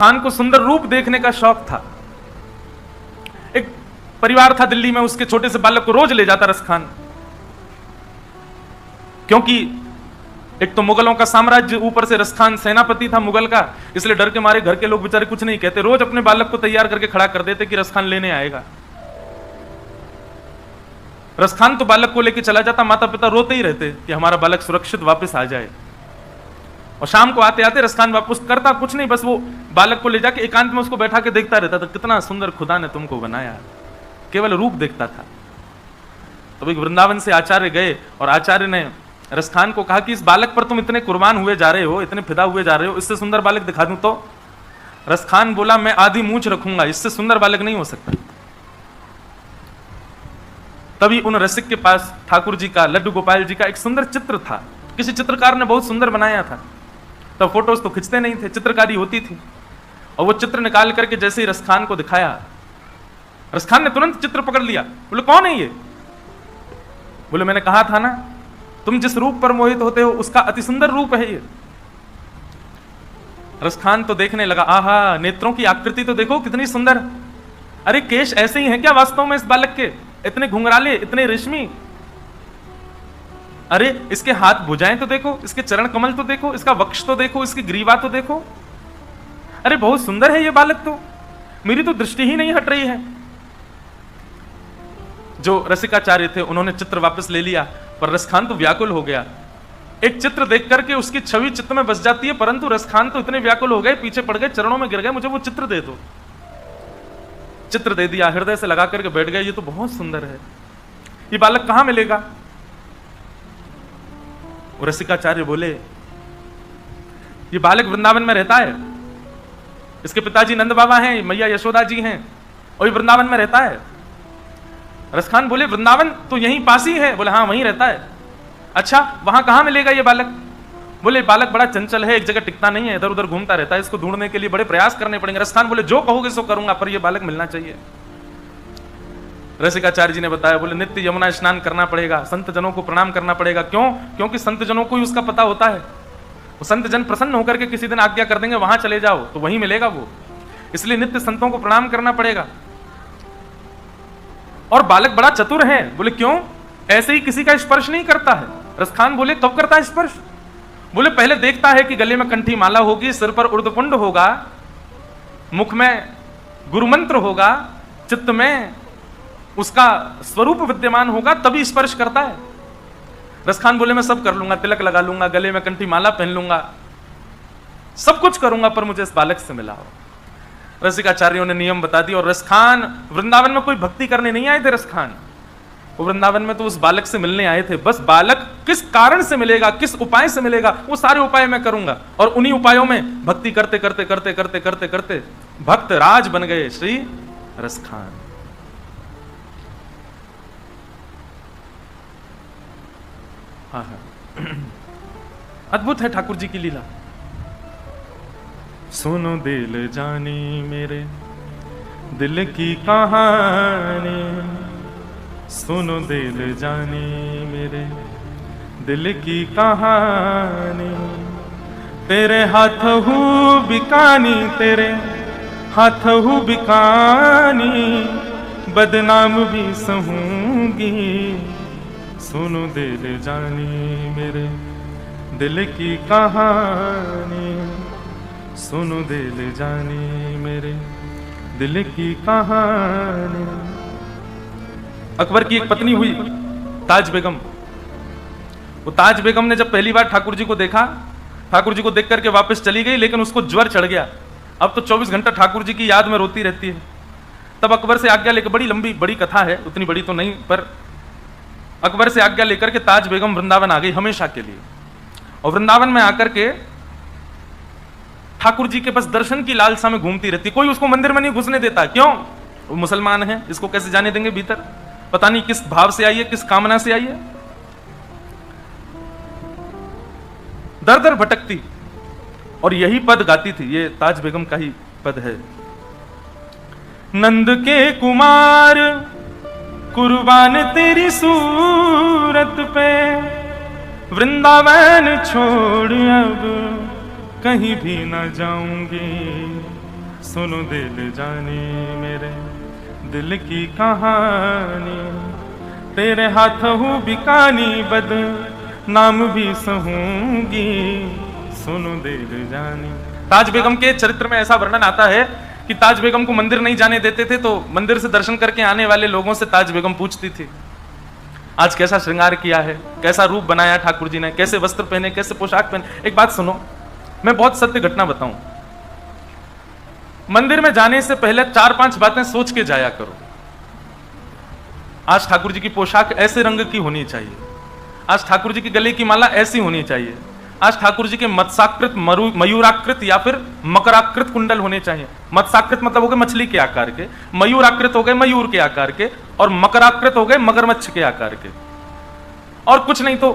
खान को सुंदर रूप देखने का शौक था। एक परिवार था दिल्ली में, उसके छोटे से बालक को रोज ले जाता रस खान, क्योंकि एक तो मुगलों का साम्राज्य, ऊपर से रस खान सेनापति था मुगल का, इसलिए डर के मारे घर के लोग बेचारे कुछ नहीं कहते, रोज अपने बालक को तैयार करके खड़ा कर देते कि रस खान लेने आएगा। रस खान तो बालक को लेकर चला जाता, माता पिता रोते ही रहते कि हमारा बालक सुरक्षित वापस आ जाए। और शाम को आते आते रस खान वापस करता कुछ नहीं, बस वो बालक को ले जाके एकांत में उसको बैठा के देखता रहता था, कितना सुंदर खुदा ने तुमको बनाया, केवल रूप देखता था। तो एक वृंदावन से आचार्य गए और आचार्य ने रस खान को कहा कि इस बालक पर तुम इतने कुर्बान हुए जा रहे हो, इतने फिदा हुए जा रहे हो, इससे सुंदर बालक दिखा दूं तो? रस खान बोला, मैं आधी मूंछ रखूंगा, इससे सुंदर बालक नहीं हो सकता। तभी उन रसिक के पास ठाकुर जी का, लड्डू गोपाल जी का एक सुंदर चित्र था, किसी चित्रकार ने बहुत सुंदर बनाया था। तो फोटोज तो खिंचते नहीं थे, चित्रकारी होती थी, और वो चित्र निकाल करके जैसे ही रस खान को दिखाया, रस खान ने तुरंत चित्र पकड़ लिया। बोले, कौन है ये? बोले, मैंने कहा था ना, तुम जिस रूप पर मोहित होते हो उसका अति सुंदर रूप है ये। रस खान तो देखने लगा, आहा, नेत्रों की आकृति तो देखो कितनी सुंदर, अरे केश ऐसे ही हैं क्या वास्तव में इस बालक के, इतने घुंघराले, इतने रेशमी, अरे इसके हाथ भुजाएं तो देखो, इसके चरण कमल तो देखो, इसका वक्ष तो देखो, इसकी ग्रीवा तो देखो, अरे बहुत सुंदर है ये बालक, तो मेरी तो दृष्टि ही नहीं हट रही है। जो रसिकाचार्य थे उन्होंने चित्र वापस ले लिया, पर रस खान तो व्याकुल हो गया। एक चित्र देख करके उसकी छवि चित्त में बस जाती है, परंतु रस खान तो इतने व्याकुल हो गए, पीछे पड़ गए, चरणों में गिर गए, मुझे वो चित्र दे दो। चित्र दे दिया, हृदय से लगा करके बैठ गए, ये तो बहुत सुंदर है, ये बालक कहां मिलेगा? रसिकाचार्य बोले, ये बालक वृंदावन में रहता है, इसके पिताजी नंद बाबा हैं, मैया यशोदा जी हैं, और ये वृंदावन में रहता है। रस खान बोले, वृंदावन तो यहीं पास ही है? बोले, हाँ वहीं रहता है। अच्छा, वहां कहां मिलेगा ये बालक? बोले, बालक बड़ा चंचल है, एक जगह टिकता नहीं है, इधर उधर घूमता रहता है, इसको ढूंढने के लिए बड़े प्रयास करने पड़ेंगे। रस खान बोले, जो कहोगे सो करूंगा, पर यह बालक मिलना चाहिए। रसिकाचार्य जी ने बताया, बोले, नित्य यमुना स्नान करना पड़ेगा, संत जनों को प्रणाम करना पड़ेगा। क्यों? क्योंकि संत जनों को ही उसका पता होता है, वो संत जन प्रसन्न होकर के किसी दिन आज्ञा कर देंगे, वहां चले जाओ तो वहीं मिलेगा वो, इसलिए नित्य संतों को प्रणाम करना पड़ेगा। और बालक बड़ा चतुर है। बोले, क्यों? ऐसे ही किसी का स्पर्श नहीं करता है। रस खान बोले, कब करता है स्पर्श? बोले, पहले देखता है कि गले में कंठी माला होगी, सिर पर उर्दपुंड होगा, मुख में गुरुमंत्र होगा, चित्त में उसका स्वरूप विद्यमान होगा, तभी स्पर्श करता है। रस खान बोले, मैं सब कर लूंगा, तिलक लगा लूंगा, गले में कंठी माला पहन लूंगा, सब कुछ करूंगा, पर मुझे इस बालक से मिला हो। रसिकाचार्यों ने नियम बता दिया, और रस खान वृंदावन में कोई भक्ति करने नहीं आए थे। रस खान वो वृंदावन में तो उस बालक से मिलने आए थे। बस बालक किस कारण से मिलेगा, किस उपाय से मिलेगा, वो सारे उपाय मैं करूंगा। और उन्हीं उपायों में भक्ति करते करते करते करते करते करते भक्त राज बन गए श्री रस खान। हाँ हाँ, अद्भुत है ठाकुर जी की लीला। सुनो दिल जानी मेरे दिल की कहानी, सुनो दिल जानी मेरे दिल की कहानी, तेरे हाथ हूँ बिकानी, तेरे हाथ हूँ बिकानी, बदनाम भी सहूंगी, सुनो दिल जानी मेरे दिल की कहानी, सुनो दिल जानी मेरे दिल की कहानी। अकबर की एक पत्नी हुई ताज बेगम। वो ताज बेगम ने जब पहली बार ठाकुर जी को देखा, ठाकुर जी को देख करके वापस चली गई, लेकिन उसको ज्वर चढ़ गया। अब तो 24 घंटा ठाकुर जी की याद में रोती रहती है। तब अकबर से आज्ञा लेकर, बड़ी लंबी बड़ी कथा है, उतनी बड़ी तो नहीं, पर अकबर से आज्ञा लेकर के ताज बेगम वृंदावन आ गई हमेशा के लिए। और वृंदावन में आकर के ठाकुर जी के बस दर्शन की लालसा में घूमती रहती। कोई उसको मंदिर में नहीं घुसने देता। क्यों? वो मुसलमान है, इसको कैसे जाने देंगे भीतर? पता नहीं किस भाव से आई है, किस कामना से आई है। दर दर भटकती और यही पद गाती थी। ये ताज बेगम का ही पद है। नंद के कुमार कुर्बान तेरी सूरत पे, वृंदावन छोड़ अब कहीं भी न जाऊंगी, सुनो दिल जानी मेरे दिल की कहानी, तेरे हाथों बिकानी बद नाम भी सहूंगी, सुनो दिल जानी। ताज बेगम के चरित्र में ऐसा वर्णन आता है कि ताज बेगम को मंदिर नहीं जाने देते थे, तो मंदिर से दर्शन करके आने वाले लोगों से ताज बेगम पूछती थी आज कैसा श्रृंगार किया है, कैसा रूप बनाया ठाकुर जी ने, कैसे वस्त्र पहने, कैसे पोशाक पहने। एक बात सुनो, मैं बहुत सत्य घटना बताऊं, मंदिर में जाने से पहले 4-5 बातें सोच के जाया करो। आज ठाकुर जी की पोशाक ऐसे रंग की होनी चाहिए, आज ठाकुर जी की गले की माला ऐसी होनी चाहिए, आज ठाकुर जी के मत्स्याकृत मयूराकृत या फिर मकराकृत कुंडल होने चाहिए। मत्स्याकृत मतलब हो गए मछली के आकार के, मयूराकृत हो गए मयूर के आकार के, और मकराकृत हो गए मगरमच्छ के आकार के, और कुछ नहीं तो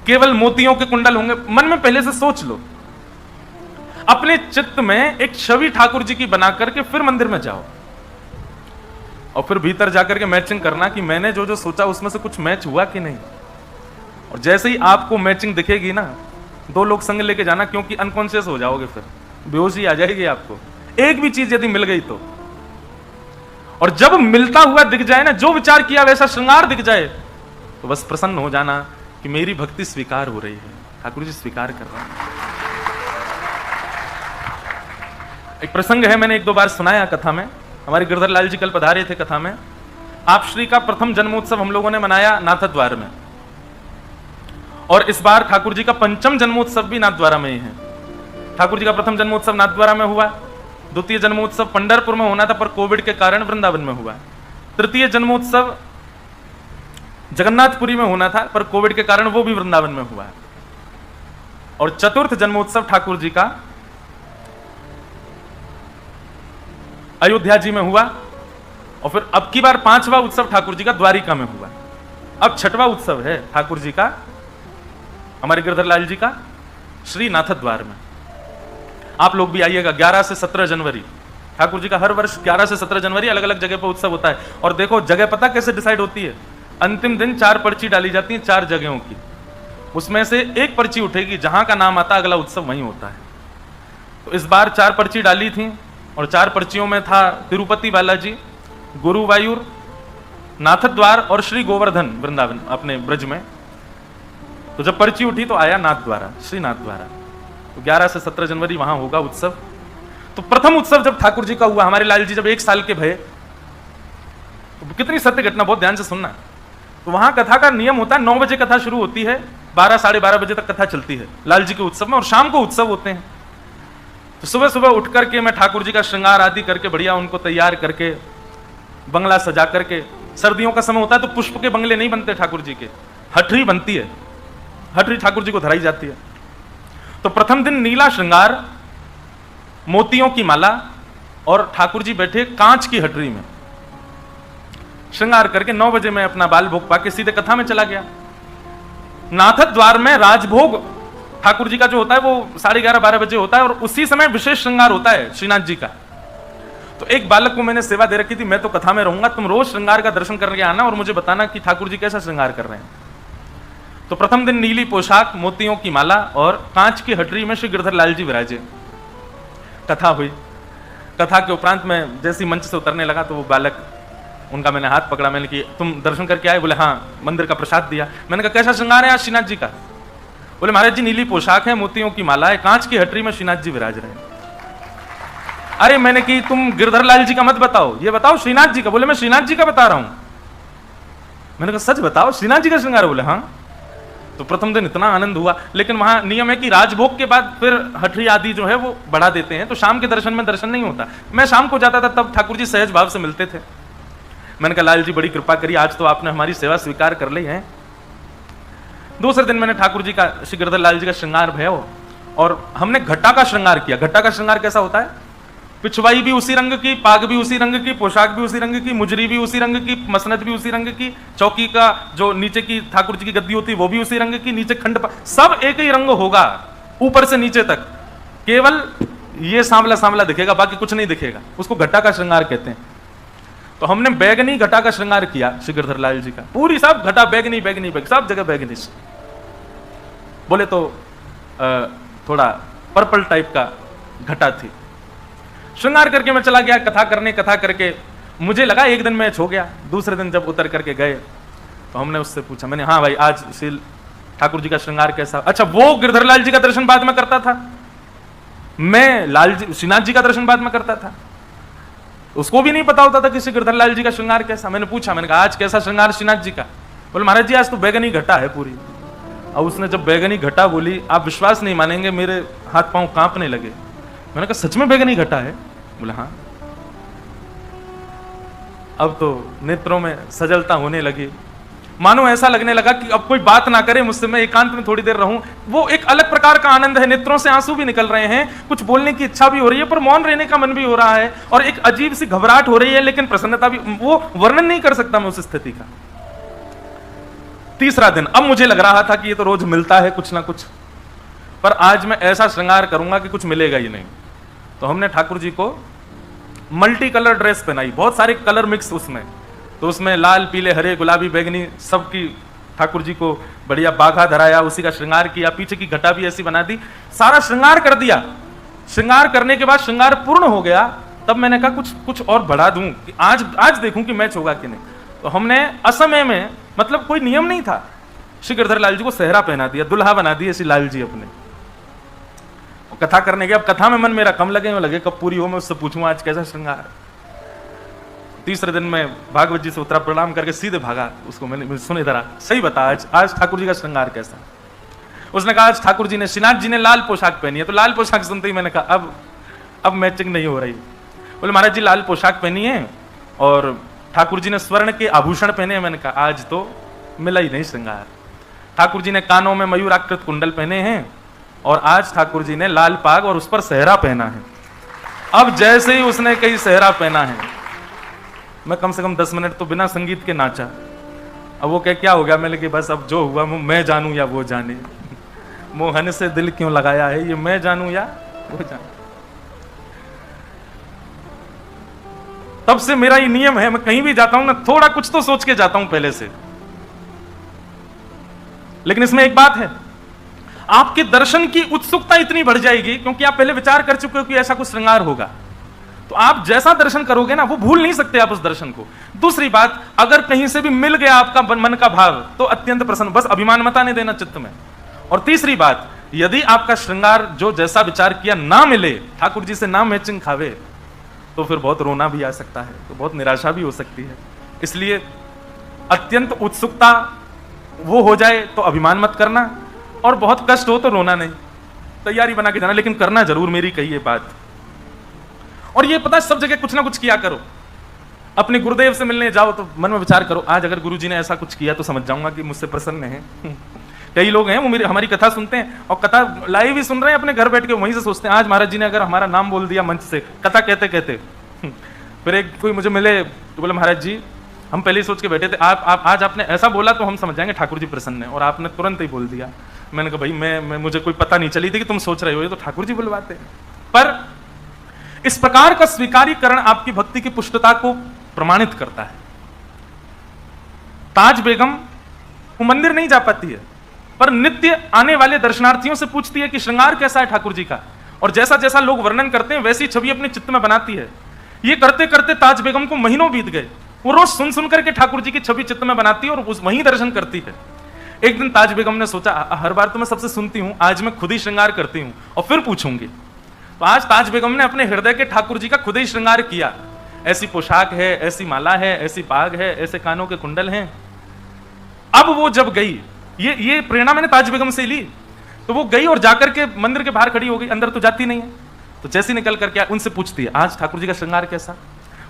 केवल मोतियों के कुंडल होंगे। मन में पहले से सोच लो, अपने चित्त में एक छवि ठाकुर जी की बना करके फिर मंदिर में जाओ, और फिर भीतर जाकर के मैचिंग करना कि मैंने जो जो सोचा उसमें से कुछ मैच हुआ कि नहीं। और जैसे ही आपको मैचिंग दिखेगी ना, 2 लोग संग लेके जाना, क्योंकि अनकॉन्शियस हो जाओगे, फिर बेहोशी आ जाएगी आपको, एक भी चीज यदि मिल गई तो। और जब मिलता हुआ दिख जाए ना, जो विचार किया वैसा श्रृंगार दिख जाए, तो बस प्रसन्न हो जाना कि मेरी भक्ति स्वीकार हो रही है, ठाकुर जी स्वीकार कर रहे हैं। एक प्रसंग है, मैंने 1-2 बार सुनाया कथा में। हमारे गिरधर लाल जी कल पधारे थे कथा में। आप श्री का प्रथम जन्मोत्सव हम लोगों ने मनाया नाथद्वार में, और इस बार ठाकुर जी का 5म जन्मोत्सव भी नाथद्वारा में ही है। ठाकुर जी का प्रथम जन्मोत्सव नाथद्वारा में हुआ, द्वितीय जन्मोत्सव पंढरपुर में होना था पर कोविड के कारण वृंदावन में हुआ, तृतीय जन्मोत्सव जगन्नाथपुरी में होना था पर कोविड के कारण वो भी वृंदावन में हुआ, और चतुर्थ जन्मोत्सव ठाकुर जी का अयोध्या जी में हुआ, और फिर अब की बार 5वां उत्सव ठाकुर जी का द्वारिका में हुआ। अब 6वां उत्सव है ठाकुर जी का, हमारे गिरधर लाल जी का श्री नाथद्वार में। आप लोग भी आइएगा 11 से 17 जनवरी। ठाकुर जी का हर वर्ष 11 से 17 जनवरी अलग अलग जगह पर उत्सव होता है। और देखो जगह पता कैसे डिसाइड होती है, अंतिम दिन 4 पर्ची डाली जाती है 4 जगहों की, उसमें से एक पर्ची उठेगी, जहां का नाम आता अगला उत्सव वहीं होता है। तो इस बार 4 पर्ची डाली थी, और 4 पर्चियों में था तिरुपति बालाजी, गुरुवायूर, नाथद्वार और श्री गोवर्धन वृंदावन अपने ब्रज में। तो जब पर्ची उठी तो आया नाथद्वारा, श्री नाथद्वारा। तो 11 से 17 जनवरी वहां होगा उत्सव। तो प्रथम उत्सव जब ठाकुर जी का हुआ, हमारे लाल जी जब 1 साल के भये, तो कितनी सत्य घटना, बहुत ध्यान से सुनना। तो वहां कथा का नियम होता है, 9 बजे कथा शुरू होती है, 12 साढ़े 12 बजे तक कथा चलती है लाल जी के उत्सव में, और शाम को उत्सव होते हैं। तो सुबह सुबह उठ करके मैं ठाकुर जी का श्रृंगार आदि करके बढ़िया उनको तैयार करके बंगला सजा करके, सर्दियों का समय होता है तो पुष्प के बंगले नहीं बनते ठाकुर जी के, हटरी बनती है, हटरी ठाकुर जी को धराई जाती है। तो प्रथम दिन नीला श्रृंगार, मोतियों की माला, और ठाकुर जी बैठे कांच की हटरी में श्रृंगार करके 9 बजे मैं अपना बाल भोग पाके सीधे कथा में चला गया। नाथद्वार में राजभोग ठाकुर जी का जो होता है वो 11:30-12 बजे होता है, और उसी समय विशेष श्रृंगार होता है श्रीनाथ जी का। तो एक बालक को मैंने सेवा दे रखी थी, मैं तो कथा में रहूंगा, तुम रोज श्रृंगार का दर्शन करके आना और मुझे बताना कि ठाकुर जी कैसा श्रृंगार कर रहे हैं। तो प्रथम दिन नीली पोशाक, मोतियों की माला और कांच की हटरी में श्री गिरधर लाल जी विराजे। कथा हुई, कथा के उपरांत में जैसे मंच से उतरने लगा तो वो बालक, उनका मैंने हाथ पकड़ा, मैंने कि तुम दर्शन करके आए? बोले हाँ, मंदिर का प्रसाद दिया। मैंने कहा कैसा श्रृंगार है आज श्रीनाथ जी का? बोले महाराज जी नीली पोशाक है, मोतियों की माला है, कांच की हटरी में श्रीनाथ जी विराज रहे हैं। अरे मैंने कि तुम गिरधर लाल जी का मत बताओ, ये बताओ श्रीनाथ जी का। बोले मैं श्रीनाथ जी का बता रहा हूं। मैंने कहा सच बताओ श्रीनाथ जी का श्रृंगार? बोले हाँ। तो प्रथम दिन इतना आनंद हुआ, लेकिन वहां नियम है कि राजभोग के बाद फिर हटरी आदि जो है वो बढ़ा देते हैं, तो शाम के दर्शन में दर्शन नहीं होता। मैं शाम को जाता था तब ठाकुर जी सहज भाव से मिलते थे। मैंने कहा लाल जी बड़ी कृपा करी, आज तो आपने हमारी सेवा स्वीकार कर ली है। दूसरे दिन मैंने ठाकुर जी का, श्री गिरधर लाल जी का श्रृंगार भयो, और हमने घटा का श्रृंगार किया। घटा का श्रृंगार कैसा होता है? पिछवाई भी उसी रंग की, पाग भी उसी रंग की, पोशाक भी उसी रंग की, मुजरी भी उसी रंग की, मसनद भी उसी रंग की, चौकी का जो नीचे की ठाकुर जी की गद्दी होती है वो भी उसी रंग की, नीचे खंड सब एक ही रंग होगा ऊपर से नीचे तक, केवल ये सांवला सांवला दिखेगा, बाकी कुछ नहीं दिखेगा। उसको घटा का श्रृंगार कहते हैं। तो हमने बैगनी घटा का श्रृंगार किया श्री गिरधर लाल जी का, पूरी सब घटा बैगनी बैगनी बैग, सब जगह बैगनी। बोले तो थोड़ा पर्पल टाइप का घटा थी। श्रृंगार करके मैं चला गया कथा करने। कथा करके मुझे लगा एक दिन मैच हो गया। दूसरे दिन जब उतर करके गए तो हमने उससे पूछा, मैंने हाँ भाई आज श्री ठाकुर जी का श्रृंगार कैसा? अच्छा, वो गिरधर लाल जी का दर्शन बाद में करता था, मैं लाल जी श्रीनाथ जी का दर्शन बाद में करता था। उसको भी नहीं पता होता था किसी गिरधर लाल जी का श्रृंगार कैसा। मैंने पूछा, मैंने कहा आज कैसा श्रृंगार श्रीनाथ जी का? बोले महाराज जी आज तो बैगनी घटा है पूरी। और उसने जब बैगनी घटा बोली, आप विश्वास नहीं मानेंगे, मेरे हाथ पांव कांपने लगे। मैंने कहा सच में बैगनी घटा है? बोले हाँ। अब तो नेत्रों में सजलता होने लगी, मानो ऐसा लगने लगा कि अब कोई बात ना करे मुझसे, मैं एकांत में थोड़ी देर रहूं। वो एक अलग प्रकार का आनंद है, नेत्रों से आंसू भी निकल रहे हैं, कुछ बोलने की इच्छा भी हो रही है, पर मौन रहने का मन भी हो रहा है, और एक अजीब सी घबराहट हो रही है, लेकिन प्रसन्नता भी। वो वर्णन नहीं कर सकता मैं उस स्थिति का। तीसरा दिन, अब मुझे लग रहा था कि ये तो रोज मिलता है कुछ ना कुछ, पर आज मैं ऐसा श्रृंगार करूंगा कि कुछ मिलेगा ही नहीं। तो हमने ठाकुर जी को मल्टी कलर ड्रेस पहनाई, बहुत सारे कलर मिक्स उसमें, तो उसमें लाल पीले हरे गुलाबी बैगनी सबकी ठाकुर जी को बढ़िया बाघा धराया, उसी का श्रृंगार किया, पीछे की घटा भी ऐसी बना दी, सारा श्रृंगार कर दिया। श्रृंगार करने के बाद श्रृंगार पूर्ण हो गया, तब मैंने कहा कुछ और बढ़ा दूं कि आज देखूं कि मैच होगा कि नहीं। तो हमने असमय में, मतलब कोई नियम नहीं था, श्री गिरधर लाल जी को सेहरा पहना दिया, दुल्हा बना दिए श्री लाल जी अपने। कथा करने गया, अब कथा में मन मेरा कम लगे कब पूरी हो, मैं उससे पूछूं आज कैसा श्रृंगार। तीसरे दिन मैं भागवत जी से उतरा, प्रणाम करके सीधे भागा उसको, मैंने सुन इधर आ, सही बता आज ठाकुर जी का श्रृंगार कैसा? उसने कहा आज ठाकुर जी ने, श्रीनाथ जी ने लाल पोशाक पहनी है। तो लाल पोशाक सुनते ही मैंने कहा अब मैचिंग नहीं हो रही। बोले महाराज जी लाल पोशाक पहनी है और ठाकुर जी ने स्वर्ण के आभूषण पहने हैं। मैंने कहा आज तो मिला ही नहीं श्रृंगार। ठाकुर जी ने कानों में मयूराकृत कुंडल पहने हैं और आज ठाकुर जी ने लाल पाग और उस पर सेहरा पहना है। अब जैसे ही उसने कहीं सेहरा पहना है, मैं कम से कम 10 मिनट तो बिना संगीत के नाचा। अब वो क्या हो गया? मैंने कि बस अब जो हुआ मैं जानूं या वो जाने, मोहन से दिल क्यों लगाया है, ये मैं जानूं या वो जाने। तब से मेरा ये नियम है, मैं कहीं भी जाता हूं ना थोड़ा कुछ तो सोच के जाता हूं पहले से। लेकिन इसमें एक बात है, आपके दर्शन की उत्सुकता इतनी बढ़ जाएगी क्योंकि आप पहले विचार कर चुके हो कि ऐसा कुछ श्रृंगार होगा, तो आप जैसा दर्शन करोगे ना वो भूल नहीं सकते आप उस दर्शन को। दूसरी बात, अगर कहीं से भी मिल गया आपका मन का भाव तो अत्यंत प्रसन्न, बस अभिमान मत आने देना चित्त में। और तीसरी बात, यदि आपका श्रृंगार जो जैसा विचार किया ना मिले, ठाकुर जी से ना मैचिंग खावे, तो फिर बहुत रोना भी आ सकता है, तो बहुत निराशा भी हो सकती है। इसलिए अत्यंत उत्सुकता वो हो जाए तो अभिमान मत करना, और बहुत कष्ट हो तो रोना नहीं, तैयारी बना के जाना, लेकिन करना जरूर मेरी कही है बात। और ये पता, सब जगह कुछ ना कुछ किया करो। अपने गुरुदेव से मिलने जाओ तो मन में विचार करो, आज अगर गुरुजी ने ऐसा कुछ किया तो समझ जाऊंगा कि मुझसे प्रसन्न है। कई लोग हैं वो हमारी कथा सुनते हैं और कथा लाइव ही सुन रहे हैं अपने घर बैठ के, वहीं से सोचते हैं आज महाराज जी ने अगर हमारा नाम बोल दिया मंच से कथा कहते कहते। फिर एक कोई मुझे मिले तो बोले महाराज जी हम पहले ही सोच के बैठे थे, आप आज आपने ऐसा बोला तो हम समझ जाएंगे ठाकुर जी प्रसन्न है, और आपने तुरंत ही बोल दिया। मैंने कहा भाई मैं मुझे कोई पता नहीं चली थी कि तुम सोच रहे हो, ये तो ठाकुर जी बुलवाते हैं। पर इस प्रकार का स्वीकारीकरण आपकी भक्ति की पुष्टता को प्रमाणित करता है। ताज बेगम वो मंदिर नहीं जा पाती है, पर नित्य आने वाले दर्शनार्थियों से पूछती है कि श्रृंगार कैसा है ठाकुर जी का, और जैसा जैसा लोग वर्णन करते हैं वैसी छवि अपने चित्त में बनाती है। ये करते करते ताज बेगम को महीनों बीत गए, वो रोज सुन करके ठाकुर जी की छवि चित्त में बनाती है और उस वहीं दर्शन करती है। एक दिन ताज बेगम ने सोचा, हर बार तो मैं सबसे सुनती हूं, आज मैं खुद ही श्रृंगार करती हूं और फिर पूछूंगी। तो आज ताज बेगम ने अपने हृदय के ठाकुर जी का खुद ही श्रृंगार किया। ऐसी पोशाक है, ऐसी माला है, ऐसी पाग है, ऐसे कानों के कुंडल हैं। अब वो जब गई, ये प्रेरणा मैंने ताज बेगम से ली, तो वो गई और जाकर के मंदिर के बाहर खड़ी हो गई, अंदर तो जाती नहीं है। तो जैसी निकल करके उनसे पूछती है आज ठाकुर जी का श्रृंगार कैसा?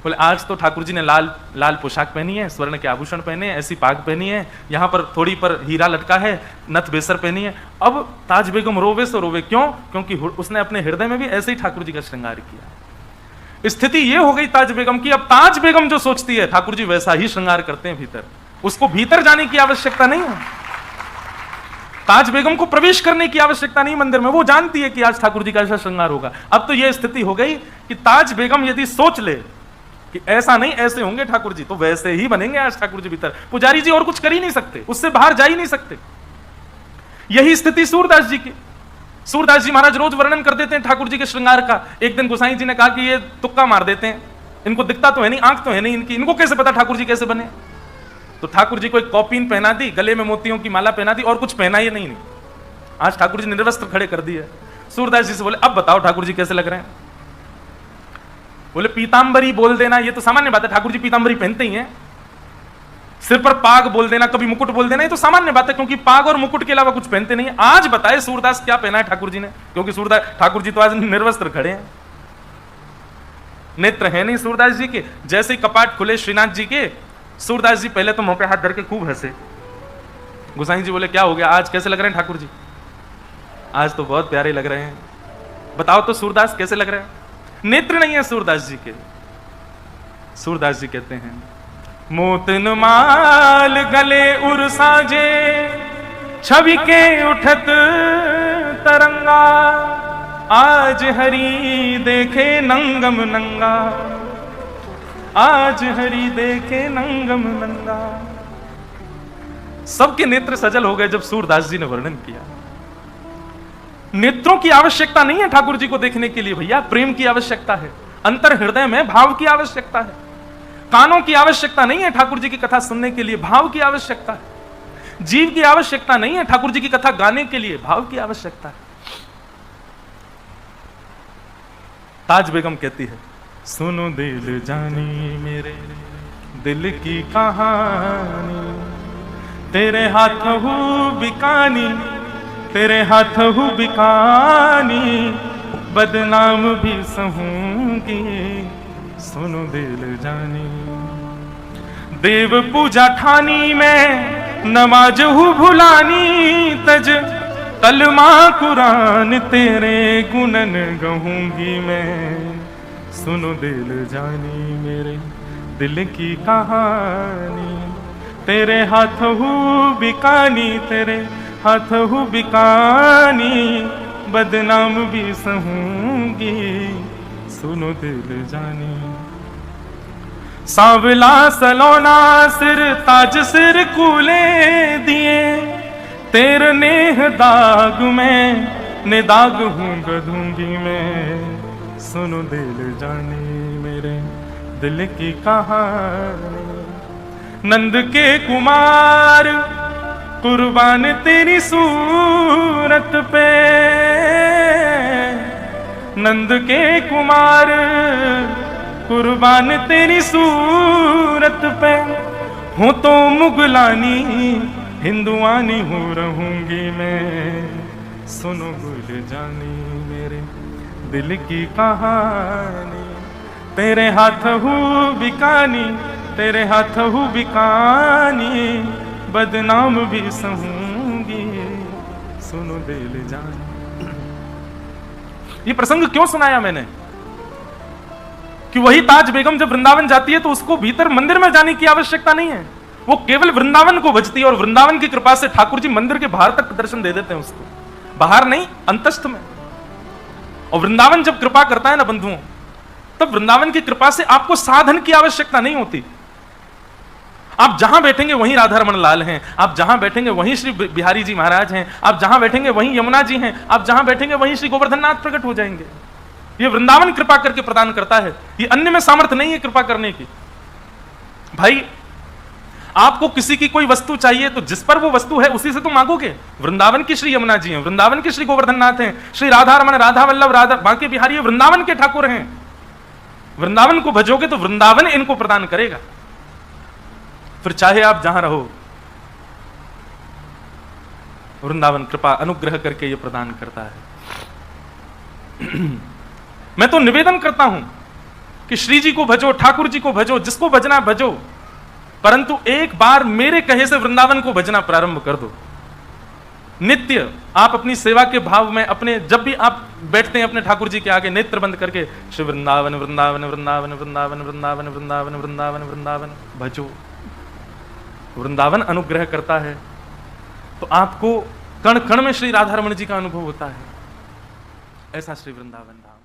बोले आज तो ठाकुर जी ने लाल पोशाक पहनी है, स्वर्ण के आभूषण पहने हैं, ऐसी पाग पहनी है, यहाँ पर थोड़ी पर हीरा लटका है, नथ बेसर पहनी है। अब ताज बेगम रोवे से रोवे, क्यों? क्योंकि उसने अपने हृदय में भी ऐसे ही ठाकुर जी का श्रृंगार किया। स्थिति ये हो गई ताज बेगम की, अब ताज बेगम जो सोचती है ठाकुर जी वैसा ही श्रृंगार करते हैं भीतर, उसको भीतर जाने की आवश्यकता नहीं है, ताज बेगम को प्रवेश करने की आवश्यकता नहीं मंदिर में, वो जानती है कि आज ठाकुर जी का ऐसा श्रृंगार होगा। अब तो यह स्थिति हो गई कि ताज बेगम यदि सोच ले कि ऐसा नहीं ऐसे होंगे ठाकुर जी, तो वैसे ही बनेंगे आज ठाकुर जी भीतर। पुजारी जी और कुछ कर ही नहीं सकते, उससे बाहर जा ही नहीं सकते। यही स्थिति सूरदास जी की। सूरदास जी महाराज रोज वर्णन कर देते हैं ठाकुर जी के श्रृंगार का। एक दिन गोसाई जी ने कहा कि ये तुक्का मार देते हैं, इनको दिखता तो है नहीं, आंख तो है नहीं इनकी, इनको कैसे पता ठाकुर जी कैसे बने। तो ठाकुर जी को एक कॉपीन पहना दी, गले में मोतियों की माला पहना दी और कुछ पहना ही नहीं। आज ठाकुर जी निर्वस्त्र खड़े कर दिए। सूरदास जी से बोले अब बताओ ठाकुर जी कैसे लग रहे हैं। बोले पीतांबरी बोल देना ये तो सामान्य बात है, ठाकुर जी पीतांबरी पहनते ही हैं। सिर पर पाग बोल देना, कभी मुकुट बोल देना, ये तो सामान्य बात है, क्योंकि पाग और मुकुट के अलावा कुछ पहनते नहीं है। आज बताए सूरदास क्या पहना है ठाकुर जी ने, क्योंकि सूरदास ठाकुर जी तो आज निर्वस्त्र खड़े हैं, नेत्र है नहीं सूरदास जी के। जैसे ही कपाट खुले श्रीनाथ जी के, सूरदास जी पहले तो मुंह पे हाथ धर के खूब हंसे। गोसाई जी बोले क्या हो गया, आज कैसे लग रहे हैं ठाकुर जी? आज तो बहुत प्यारे लग रहे हैं, बताओ तो सूरदास कैसे लग रहे हैं? नेत्र नहीं है सूरदास जी के। सूरदास जी कहते हैं मोतन माल गले उर साजे, छवि के उठत तरंगा, आज हरि देखे नंगम नंगा, आज हरि देखे नंगम नंगा। सबके नेत्र सजल हो गए जब सूरदास जी ने वर्णन किया। नेत्रों की आवश्यकता नहीं है ठाकुर जी को देखने के लिए भैया, प्रेम की आवश्यकता है, अंतर हृदय में भाव की आवश्यकता है। कानों की आवश्यकता नहीं है ठाकुर जी की कथा सुनने के लिए, भाव की आवश्यकता है। जीव की आवश्यकता नहीं है ठाकुर जी की कथा गाने के लिए, भाव की आवश्यकता है। ताज बेगम कहती है सुनो दिल जानी मेरे दिल की कहानी, तेरे हाथ हूँ बिकानी, तेरे हाथ हूँ बिकानी, बदनाम भी सहूंगी, सुनो दिल जानी। देव पूजा ठानी में नमाज हूँ भुलानी, तज कलमा कुरान तेरे गुनन गहूंगी मैं, सुनो दिल जानी मेरे दिल की कहानी, तेरे हाथ हूँ बिकानी, तेरे हाथ हूँ बिकानी, बदनाम भी सहूंगी, सुनो दिल जानी। सांवला सलोना सिर ताज सिर कूले दिए, तेरे नेह दाग में निदाग हूँ गधूंगी मैं, सुनो दिल जानी मेरे दिल की कहानी। नंद के कुमार कुर्बान तेरी सूरत पे, नंद के कुमार कुर्बान तेरी सूरत पे, हूँ तो मुगलानी हिंदुआनी हूँ रहूंगी मैं, सुनो गुल जानी मेरे दिल की कहानी, तेरे हाथ हूँ बिकानी, तेरे हाथ हूँ बिकानी, बदनाम भी सहूंगी, सुनो दिल जानी। ये प्रसंग क्यों सुनाया मैंने कि वही ताज बेगम जब वृंदावन जाती है तो उसको भीतर मंदिर में जाने की आवश्यकता नहीं है, वो केवल वृंदावन को भजती है और वृंदावन की कृपा से ठाकुर जी मंदिर के बाहर तक दर्शन दे देते हैं उसको, बाहर नहीं अंतस्थ में। और वृंदावन जब कृपा करता है ना बंधुओं, तब वृंदावन की कृपा से आपको साधन की आवश्यकता नहीं होती। आप जहां बैठेंगे वहीं राधा रमन लाल हैं, आप जहां बैठेंगे वहीं श्री बिहारी जी महाराज हैं, आप जहां बैठेंगे वहीं यमुना जी हैं, आप जहां बैठेंगे वहीं श्री गोवर्धन नाथ प्रकट हो जाएंगे। ये वृंदावन कृपा करके प्रदान करता है, ये अन्य में सामर्थ्य नहीं है कृपा करने की। भाई आपको किसी की कोई वस्तु चाहिए तो जिस पर वो वस्तु है उसी से तो मांगोगे। वृंदावन की श्री यमुना जी हैं, वृंदावन की श्री गोवर्धन नाथ हैं, श्री राधा रमन राधा वल्लभ राधा बांके बिहारी ये वृंदावन के ठाकुर हैं। वृंदावन को भजोगे तो वृंदावन इनको प्रदान करेगा, फिर चाहे आप जहां रहो वृंदावन कृपा अनुग्रह करके ये प्रदान करता है। मैं तो निवेदन करता हूं कि श्री जी को भजो, ठाकुर जी को भजो, जिसको भजना भजो, परंतु एक बार मेरे कहे से वृंदावन को भजना प्रारंभ कर दो। नित्य आप अपनी सेवा के भाव में अपने जब भी आप बैठते हैं अपने ठाकुर जी के आगे नेत्र बंद करके श्री वृंदावन वृंदावन वृंदावन वृंदावन वृंदावन वृंदावन वृंदावन वृंदावन भजो। वृंदावन अनुग्रह करता है तो आपको कण कण में श्री राधा रमण जी का अनुभव होता है। ऐसा श्री वृंदावन धाम।